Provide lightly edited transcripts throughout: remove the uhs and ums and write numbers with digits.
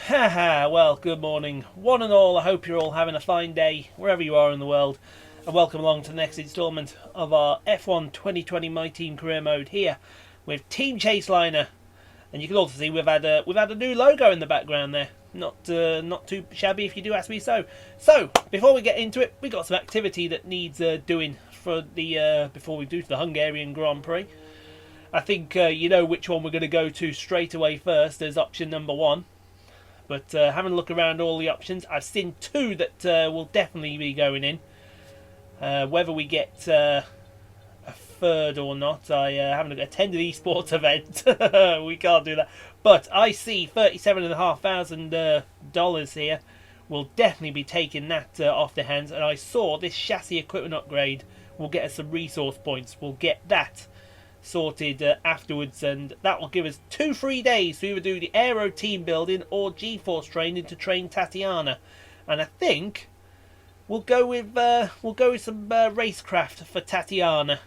Haha, well, good morning, one and all. I hope you're all having a fine day, wherever you are in the world, and welcome along to the next instalment of our F1 2020 My Team Career Mode here with Team Chaseliner. And you can also see we've had a new logo in the background there. Not too shabby if you do ask me so. So, before we get into it, we got some activity that needs doing for the before we do the Hungarian Grand Prix. I think you know which one we're going to go to straight away first as option number one. But having a look around all the options, I've seen two that will definitely be going in. Whether we get a third or not, I haven't attended an esports event. We can't do that. But I see $37,500 here. We'll definitely be taking that off the hands. And I saw this chassis equipment upgrade will get us some resource points. We'll get that sorted afterwards, and that will give us 2 free days to either do the aero team building or G-force training to train Tatiana. And I think we'll go with some racecraft for Tatiana,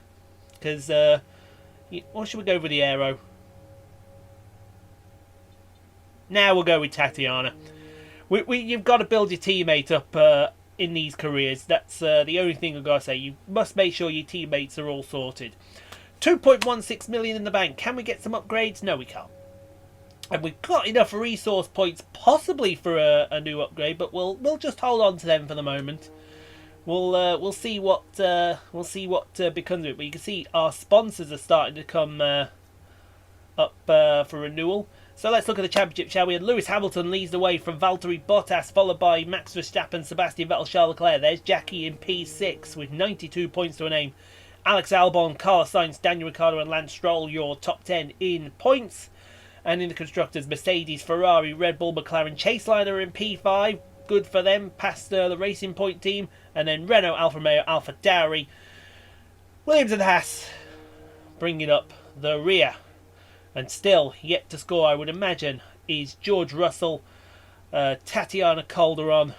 because or should we go with the aero? Now we'll go with Tatiana. You've got to build your teammate up in these careers. That's the only thing I've got to say. You must make sure your teammates are all sorted. 2.16 million in the bank. Can we get some upgrades? No, we can't. And we've got enough resource points possibly for a new upgrade, but we'll just hold on to them for the moment. We'll see what becomes of it. But you can see our sponsors are starting to come up for renewal. So let's look at the championship, shall we? And Lewis Hamilton leads the way from Valtteri Bottas, followed by Max Verstappen, Sebastian Vettel, Charles Leclerc. There's Jackie in P6 with 92 points to a name. Alex Albon, Carlos Sainz, Daniel Ricciardo and Lance Stroll, your top 10 in points. And in the constructors, Mercedes, Ferrari, Red Bull, McLaren, Chaseliner in P5. Good for them, past the Racing Point team. And then Renault, Alfa Romeo, Alfa Tauri. Williams and Haas bringing up the rear. And still yet to score, I would imagine, is George Russell, Tatiana Calderon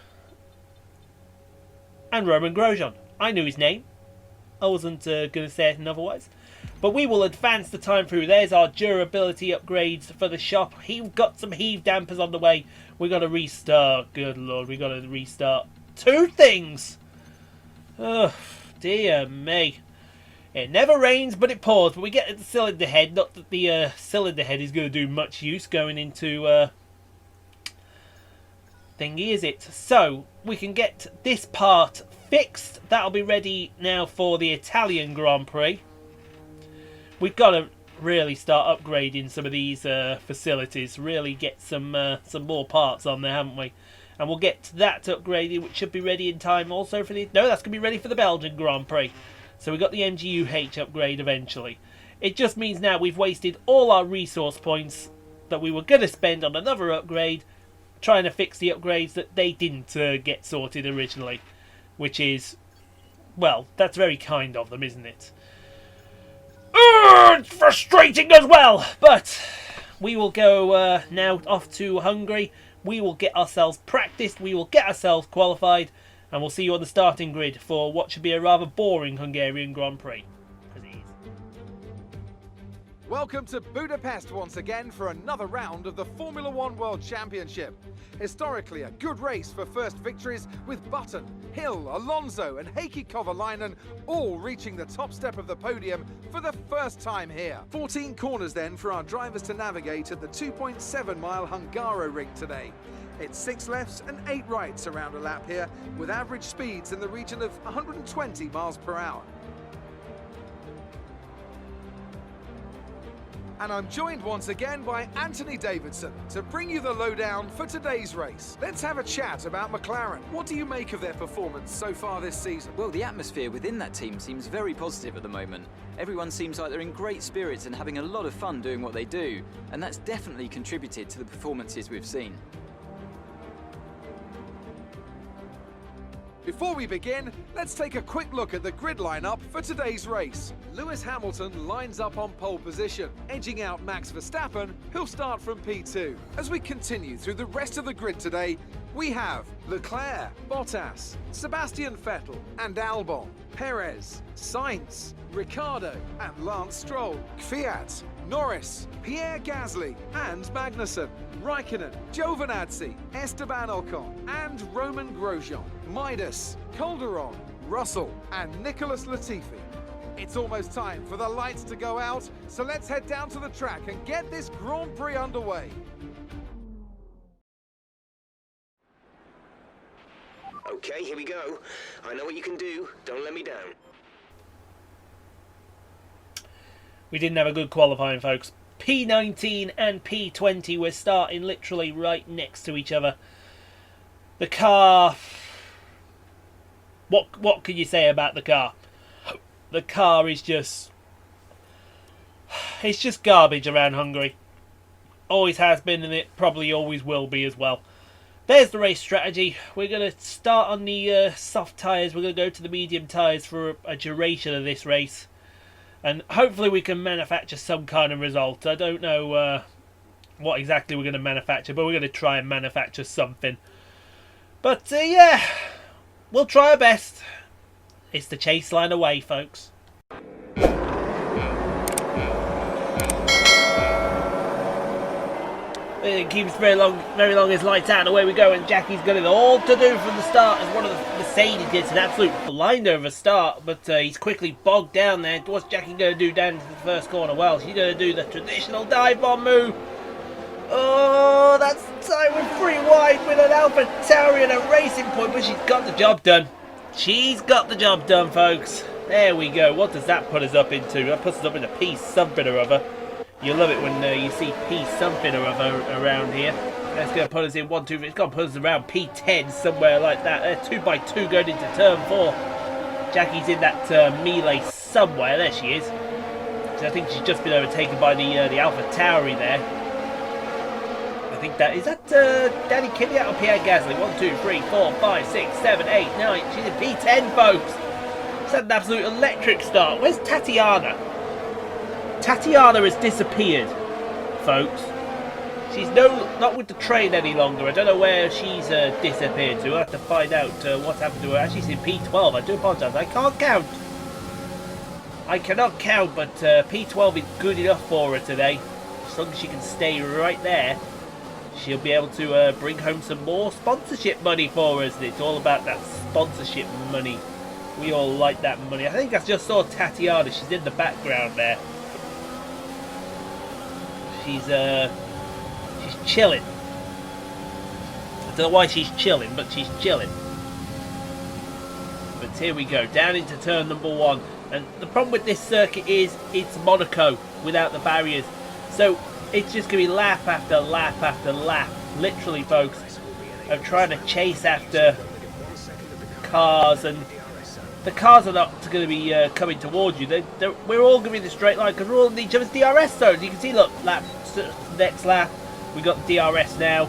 and Roman Grosjean. I knew his name. I wasn't going to say it otherwise. But we will advance the time through. There's our durability upgrades for the shop. We've got some heave dampers on the way. We've got to restart. Good Lord, we've got to restart 2 things. Oh, dear me. It never rains, but it pours. But we get the cylinder head. Not that the cylinder head is going to do much use going into thingy, is it? So, we can get this part fixed. That'll be ready now for the Italian Grand Prix. We've got to really start upgrading some of these facilities. Really get some more parts on there, haven't we? And we'll get that upgraded, which should be ready in time also for the... No, that's going to be ready for the Belgian Grand Prix. So we got the MGU-H upgrade eventually. It just means now we've wasted all our resource points that we were going to spend on another upgrade trying to fix the upgrades that they didn't get sorted originally. Which is, well, that's very kind of them, isn't it? It's frustrating as well. But we will go now off to Hungary. We will get ourselves practiced. We will get ourselves qualified. And we'll see you on the starting grid for what should be a rather boring Hungarian Grand Prix. Welcome to Budapest once again for another round of the Formula One World Championship. Historically a good race for first victories, with Button, Hill, Alonso and Heikki Kovalainen all reaching the top step of the podium for the first time here. 14 corners then for our drivers to navigate at the 2.7-mile Hungaroring today. It's 6 lefts and 8 rights around a lap here, with average speeds in the region of 120 miles per hour. And I'm joined once again by Anthony Davidson to bring you the lowdown for today's race. Let's have a chat about McLaren. What do you make of their performance so far this season? Well, the atmosphere within that team seems very positive at the moment. Everyone seems like they're in great spirits and having a lot of fun doing what they do, and that's definitely contributed to the performances we've seen. Before we begin, let's take a quick look at the grid lineup for today's race. Lewis Hamilton lines up on pole position, edging out Max Verstappen, who'll start from P2. As we continue through the rest of the grid today, we have Leclerc, Bottas, Sebastian Vettel and Albon, Perez, Sainz, Ricciardo and Lance Stroll, Kvyat, Norris, Pierre Gasly and Magnussen, Raikkonen, Giovinazzi, Esteban Ocon and Roman Grosjean, Midas, Calderon, Russell and Nicholas Latifi. It's almost time for the lights to go out, so let's head down to the track and get this Grand Prix underway. Okay, here we go. I know what you can do. Don't let me down. We didn't have a good qualifying, folks. P19 and P20 were starting literally right next to each other. The car... What can you say about the car? The car is just... It's just garbage around Hungary. Always has been, and it probably always will be as well. There's the race strategy. We're going to start on the soft tyres. We're going to go to the medium tyres for a duration of this race. And hopefully we can manufacture some kind of result. I don't know what exactly we're going to manufacture, but we're going to try and manufacture something. But yeah, we'll try our best. It's the Chaseliner way, folks. It keeps very long as lights out, and away we go, and Jackie's got it all to do from the start as one of the Mercedes gets an absolute blind over start, but he's quickly bogged down there. What's Jackie going to do down to the first corner? Well, she's going to do the traditional dive bomb move. Oh, that's tight with 3 wide with an Alpha Tauri and a racing point, but she's got the job done. She's got the job done, folks. There we go. What does that put us up into? That puts us up into P something or other. You love it when you see P something or other around here. That's going to put us in 1, 2, 3. It's going to put us around P10 somewhere like that. 2x2 going into turn 4. Jackie's in that melee somewhere. There she is. So I think she's just been overtaken by the Alpha Tauri there. I think that is that Danny Kvyat or Pierre Gasly. 1, 2, 3, 4, 5, 6, 7, 8, 9. She's in P10, folks. It's had an absolute electric start. Where's Tatiana? Tatiana has disappeared, folks. She's not with the train any longer. I don't know where she's disappeared to. We'll have to find out what's happened to her. Actually, she's in P12. I do apologise. I can't count. I cannot count, but P12 is good enough for her today. As long as she can stay right there, she'll be able to bring home some more sponsorship money for us. It's all about that sponsorship money. We all like that money. I think I just saw Tatiana. She's in the background there. She's chilling. I don't know why she's chilling, but she's chilling. But here we go, down into turn number 1. And the problem with this circuit is it's Monaco without the barriers. So it's just going to be lap after lap after lap, literally, folks, of trying to chase after cars. And the cars are not going to be coming towards you. We're all going to be in the straight line because we're all in each other's DRS zones. You can see, look, next lap, we got the DRS now,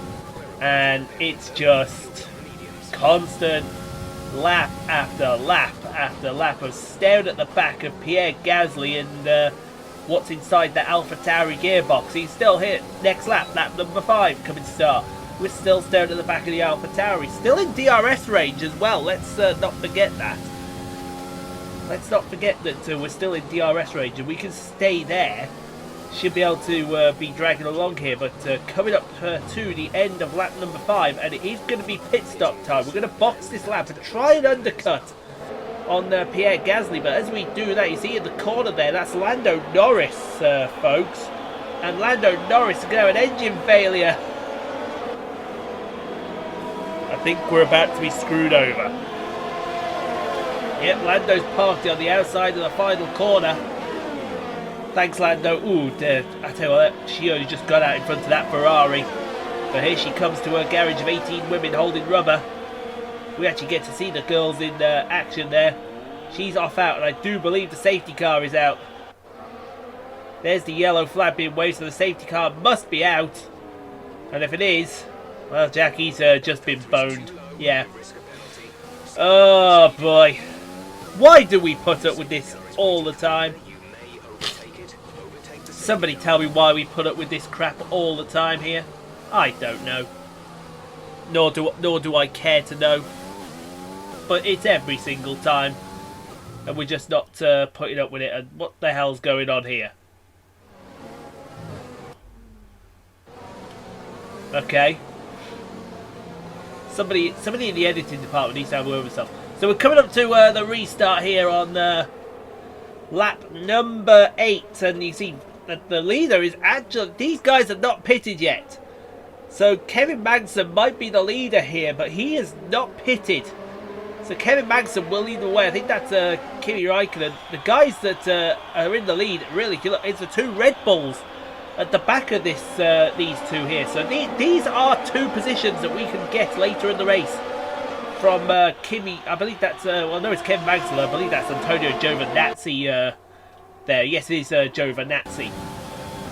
and it's just constant lap after lap after lap of staring at the back of Pierre Gasly and what's inside the Alpha Tauri gearbox. He's still here. Next lap number 5 coming to start. We're still staring at the back of the Alpha Tauri, still in DRS range as well. Let's not forget that. Let's not forget that we're still in DRS range and we can stay there. Should be able to be dragging along here, but coming up to the end of lap number 5, and it is going to be pit stop time. We're going to box this lap and try and undercut on Pierre Gasly, but as we do that, you see in the corner there, that's Lando Norris, folks, and Lando Norris is going to have an engine failure. I think we're about to be screwed over. Yep, Lando's parked on the outside of the final corner. Thanks, Lando. Ooh, I tell you what, she only just got out in front of that Ferrari. But here she comes to her garage of 18 women holding rubber. We actually get to see the girls in action there. She's off out, and I do believe the safety car is out. There's the yellow flag being waved, so the safety car must be out. And if it is, well, Jackie's just been boned. Yeah. Oh, boy. Why do we put up with this all the time? Somebody tell me why we put up with this crap all the time here. I don't know. Nor do I care to know. But it's every single time. And we're just not putting up with it. And what the hell's going on here? Okay. Somebody in the editing department needs to have a word with themselves. So we're coming up to the restart here on lap number 8, and you see that the leader is actually... These guys are not pitted yet. So Kevin Magnussen might be the leader here, but he is not pitted. So Kevin Magnussen will lead the way. I think that's Kimi Räikkönen. The guys that are in the lead, really, it's the 2 Red Bulls at the back of this these 2 here. So these are 2 positions that we can get later in the race. From Kimi, I believe that's, well, no, it's Kevin Magnussen. I believe that's Antonio Giovinazzi there. Yes, it is Giovinazzi.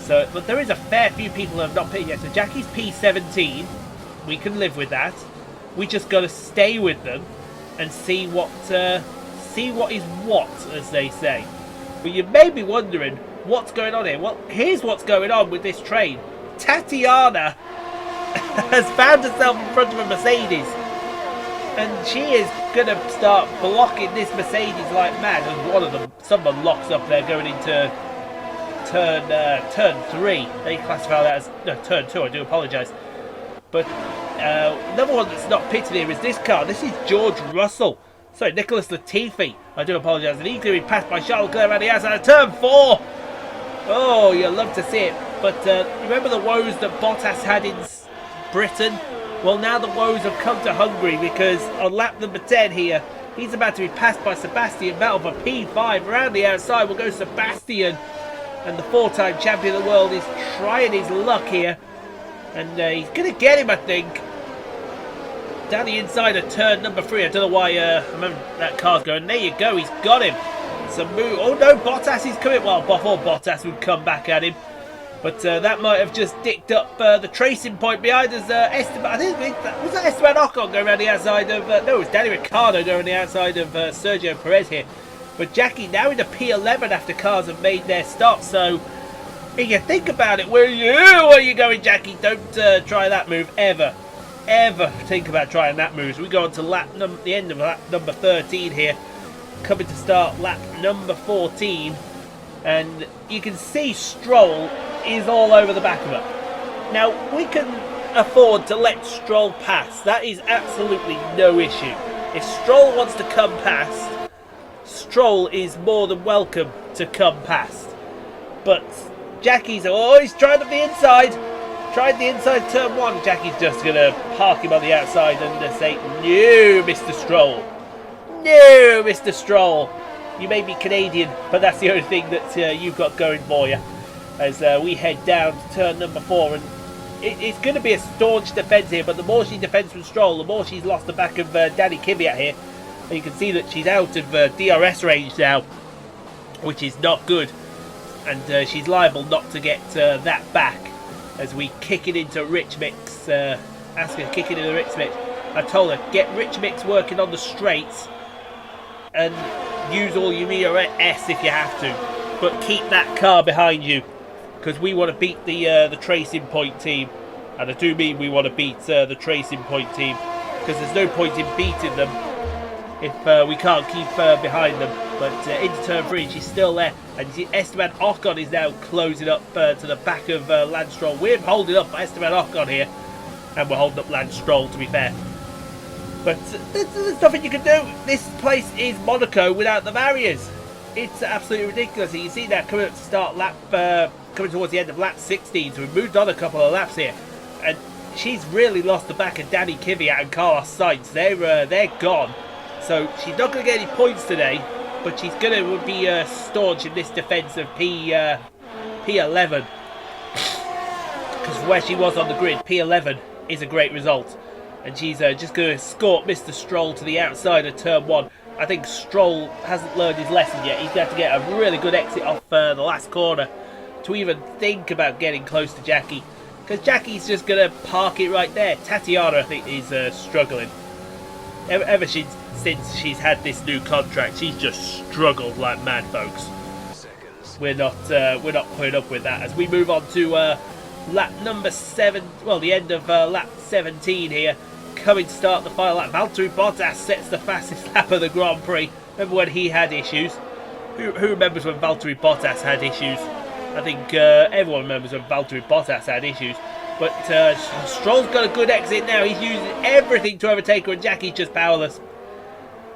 So, but there is a fair few people who have not pitted yet. So Jackie's P17. We can live with that. We just got to stay with them and see what is what, as they say. But you may be wondering what's going on here. Well, here's what's going on with this train. Tatiana has found herself in front of a Mercedes, and she is going to start blocking this Mercedes like mad. And one of them, someone locks up there going into turn 3. They classify that as no, turn 2. I do apologise. But another one that's not pitted here is this car. This is George Russell. Sorry, Nicholas Latifi. I do apologise. And he's going to be passed by Charles Leclerc around the outside of turn 4. Oh, you'll love to see it. But remember the woes that Bottas had in Britain? Well, now the woes have come to Hungary, because on lap number 10 here, he's about to be passed by Sebastian Vettel for P5. Around the outside will go Sebastian. And the 4-time champion of the world is trying his luck here. And he's going to get him, I think. Down the inside of turn number 3. I don't know why I remember that car's going. There you go, he's got him. Some move. Oh no, Bottas is coming. Well, before Bottas would come back at him. But that might have just dicked up the tracing point behind us. Esteban, I think was that Esteban Ocon going around the outside of... no, it was Danny Ricciardo going around the outside of Sergio Perez here. But Jackie now into P11 after cars have made their stop. So if you think about it, where are you going, Jackie? Don't try that move ever. Ever think about trying that move. So we go on to the end of lap number 13 here. Coming to start lap number 14. And you can see Stroll is all over the back of her. Now, we can afford to let Stroll pass. That is absolutely no issue. If Stroll wants to come past, Stroll is more than welcome to come past. But Jackie's always tried up the inside. Tried the inside turn 1. Jackie's just going to park him on the outside and say, no, Mr. Stroll. No, Mr. Stroll. You may be Canadian, but that's the only thing that you've got going for you. As we head down to turn number 4. And it's going to be a staunch defence here, but the more she defends from Stroll, the more she's lost the back of Danny Kvyat here. And you can see that she's out of DRS range now, which is not good. And she's liable not to get that back as we kick it into Rich Mix. Ask her to kick it into Rich Mix. I told her, get Rich Mix working on the straights and use all your S if you have to. But keep that car behind you, because we want to beat the Tracing Point team. And I do mean we want to beat the Tracing Point team, because there's no point in beating them if we can't keep behind them. But into turn 3, she's still there. And you see Esteban Ocon is now closing up to the back of Lance Stroll. We're holding up Esteban Ocon here. And we're holding up Lance Stroll, to be fair. But there's nothing you can do. This place is Monaco without the barriers. It's absolutely ridiculous. And you see that coming up to start lap, coming towards the end of lap 16. So we've moved on a couple of laps here. And she's really lost the back of Danny Kvyat and Carlos Sainz. They're gone. So she's not going to get any points today. But she's going to be staunch in this defence of P11. Because where she was on the grid, P11 is a great result. And she's just going to escort Mr. Stroll to the outside of turn 1. I think Stroll hasn't learned his lesson yet. He's got to get a really good exit off the last corner to even think about getting close to Jackie. Because Jackie's just going to park it right there. Tatiana, I think, is struggling. Ever since she's had this new contract, she's just struggled like mad, folks. We're not putting up with that. As we move on to lap number 7, well, the end of lap 17 here. Coming to start the final lap. Valtteri Bottas sets the fastest lap of the Grand Prix. Remember when he had issues? Who remembers when Valtteri Bottas had issues? I think everyone remembers when Valtteri Bottas had issues. But Stroll's got a good exit now. He's using everything to overtake her, and Jackie's just powerless.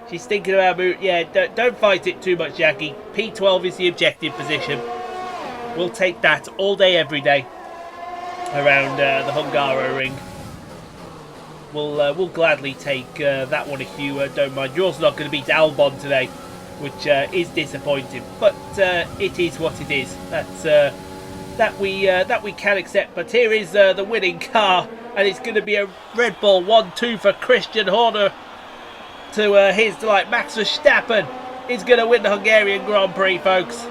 She's thinking about moving. Yeah, don't fight it too much, Jackie. P12 is the objective position. We'll take that all day, every day around the Hungaroring. We'll gladly take that one if you don't mind. You're also not going to beat Albon today, which is disappointing. But it is what it is. That's that we can accept. But here is the winning car, and it's going to be a Red Bull 1-2 for Christian Horner. To his delight, Max Verstappen is going to win the Hungarian Grand Prix, folks.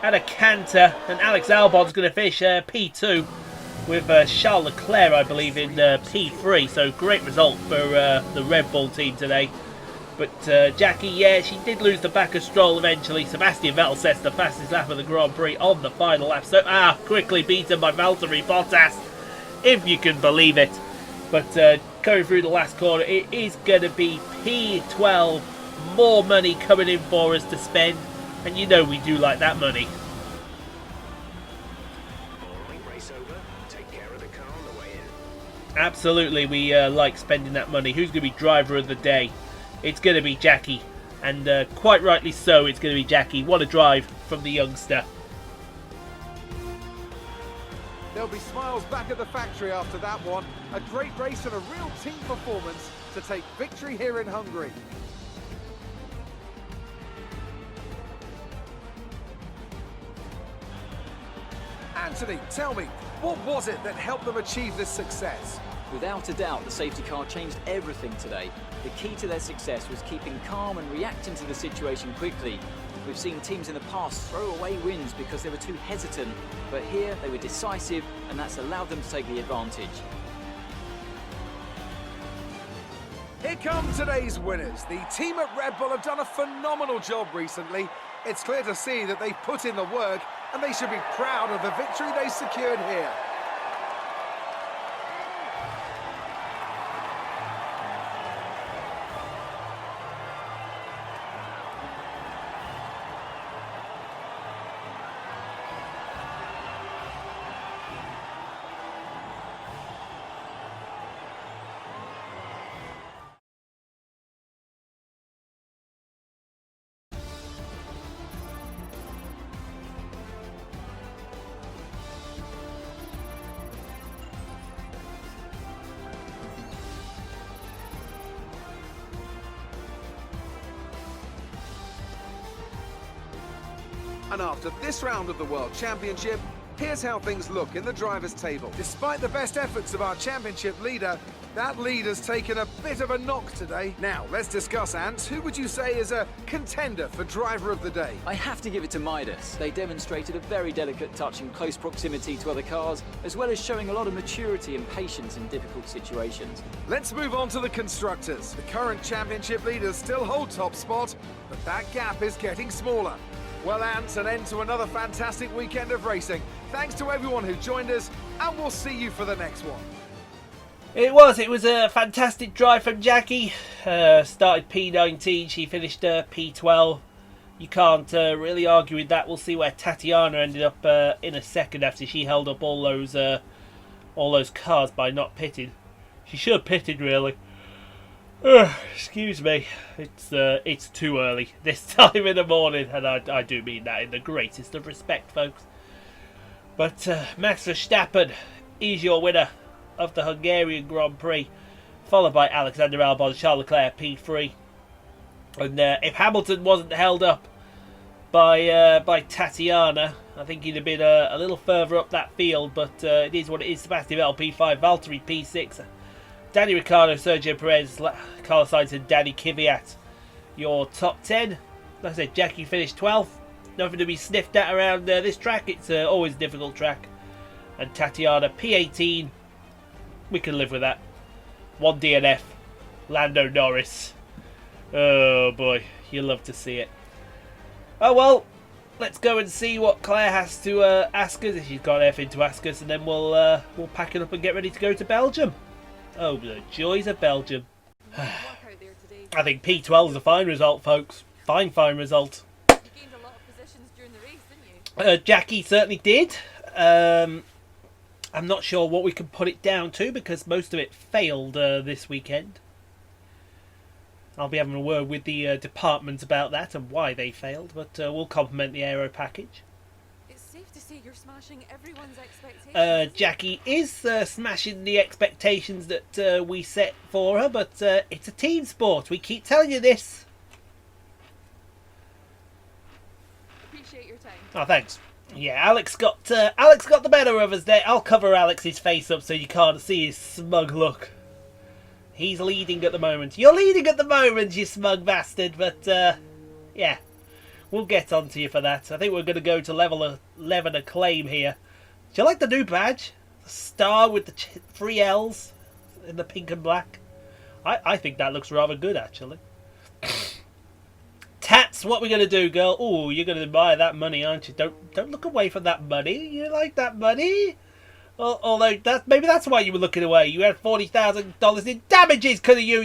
And a canter, and Alex Albon's going to finish P2 with Charles Leclerc, I believe, in P3. So great result for the Red Bull team today. But Jackie, yeah, she did lose the back of Stroll eventually. Sebastian Vettel sets the fastest lap of the Grand Prix on the final lap. So quickly beaten by Valtteri Bottas, if you can believe it. But going through the last corner, it is going to be P12. More money coming in for us to spend. And you know we do like that money. Absolutely, we like spending that money. Who's going to be driver of the day? It's going to be Jackie. And quite rightly so, it's going to be Jackie. What a drive from the youngster. There'll be smiles back at the factory after that one. A great race and a real team performance to take victory here in Hungary. Anthony, tell me, what was it that helped them achieve this success? Without a doubt, the safety car changed everything today. The key to their success was keeping calm and reacting to the situation quickly. We've seen teams in the past throw away wins because they were too hesitant, but here they were decisive, and that's allowed them to take the advantage. Here come today's winners. The team at Red Bull have done a phenomenal job recently. It's clear to see that they've put in the work, and they should be proud of the victory they secured here. And after this round of the World Championship, here's how things look in the drivers' table. Despite the best efforts of our championship leader, that lead has taken a bit of a knock today. Now, let's discuss, Ant. Who would you say is a contender for driver of the day? I have to give it to Midas. They demonstrated a very delicate touch in close proximity to other cars, as well as showing a lot of maturity and patience in difficult situations. Let's move on to the constructors. The current championship leaders still hold top spot, but that gap is getting smaller. Well, Ant, an end to another fantastic weekend of racing. Thanks to everyone who joined us, and we'll see you for the next one. It was a fantastic drive from Jackie. Started P19, she finished P12. You can't really argue with that. We'll see where Tatiana ended up in a second after she held up all those cars by not pitting. She should have pitted, really. Excuse me, it's too early this time in the morning, and I do mean that in the greatest of respect, folks. But Max Verstappen is your winner of the Hungarian Grand Prix, followed by Alexander Albon, Charles Leclerc, P3. And if Hamilton wasn't held up by Tatiana, I think he'd have been a little further up that field, but it is what it is. Sebastian Vettel, P5, Valtteri, P6. Danny Ricciardo, Sergio Perez, Carlos Sainz and Danny Kvyat. Your top 10. Like I said, Jackie finished 12th. Nothing to be sniffed at around this track. It's always a difficult track. And Tatiana, P18. We can live with that. 1 DNF. Lando Norris. Oh boy, you love to see it. Oh well, let's go and see what Claire has to ask us, if she's got anything to ask us, and then we'll pack it up and get ready to go to Belgium. Oh, the joys of Belgium. I think P12 is a fine result, folks. Fine result. You gained a lot of positions during the race, didn't you? Jackie certainly did. I'm not sure what we can put it down to because most of it failed this weekend. I'll be having a word with the department about that and why they failed, but we'll compliment the aero package. It's safe to say you're smashing everyone's expectations. Jackie is smashing the expectations that we set for her, but it's a team sport. We keep telling you this. Appreciate your time. Oh, thanks. Yeah, Alex got the better of us there. I'll cover Alex's face up so you can't see his smug look. He's leading at the moment. You're leading at the moment, you smug bastard. But yeah, we'll get onto you for that. I think we're going to go to level 11 acclaim here. Do you like the new badge? The star with the 3 L's in the pink and black. I think that looks rather good, actually. Tats, what are we going to do, girl? Oh, you're going to buy that money, aren't you? Don't look away from that money. You like that money? Although, maybe that's why you were looking away. You had $40,000 in damages, couldn't you?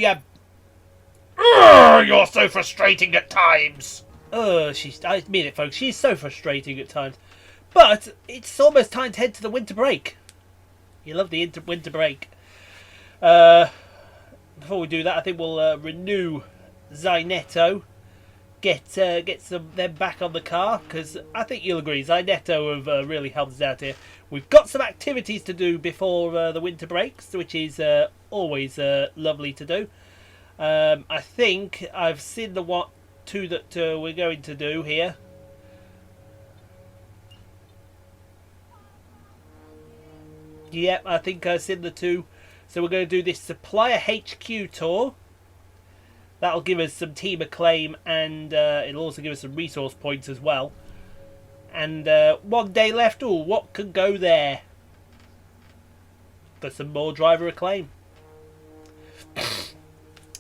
You're so frustrating at times. I mean it, folks. She's so frustrating at times. But it's almost time to head to the winter break. You love the winter break. Before we do that, I think we'll renew Zainetto. Get them back on the car, because I think you'll agree, Zainetto have really helped us out here. We've got some activities to do before the winter breaks, which is always lovely to do. I think I've seen the two that we're going to do here. Yep, I think I've seen the 2. So we're going to do this Supplier HQ tour. That'll give us some team acclaim, and it'll also give us some resource points as well. And 1 day left. Oh, what could go there? For some more driver acclaim.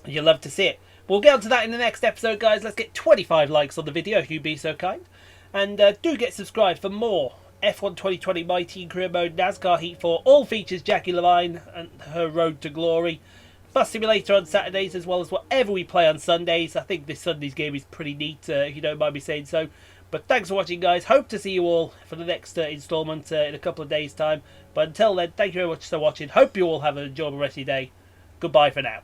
You'll love to see it. We'll get onto that in the next episode, guys. Let's get 25 likes on the video, if you'd be so kind. And do get subscribed for more F1 2020 My Team Career Mode NASCAR Heat 4. All features Jackie Levine and her road to glory. Bus Simulator on Saturdays, as well as whatever we play on Sundays. I think this Sunday's game is pretty neat, if you don't mind me saying so. But thanks for watching, guys. Hope to see you all for the next instalment in a couple of days' time. But until then, thank you very much for watching. Hope you all have an enjoyable rest of your day. Goodbye for now.